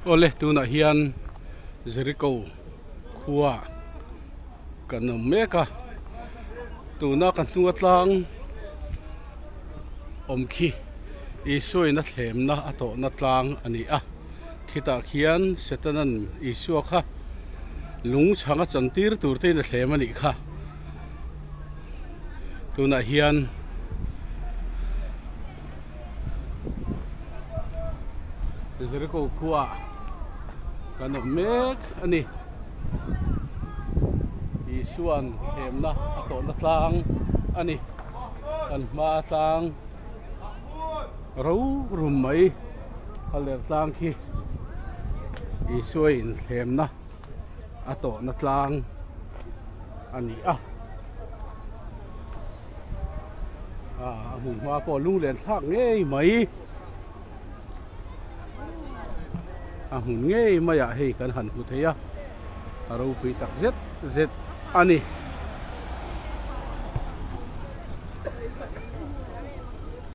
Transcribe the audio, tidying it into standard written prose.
ole tu na hian Jericho khua kan meka tu na kan hnunga tlang om khi isui na thlem na ato na tlang ani a khita khian setanan isu kha lung changa chantir turte na thlem ani kha tu na hian Jericho khua kan mek ani isuan thlem na ato na tlang ani kan ma tlang ro rum mai haler tlang khi isui in thlem na ato na tlang ani a hùng hoa po lung len thak nge mai hùng nge mai a hei kan han hu theya aro pui tak zet ani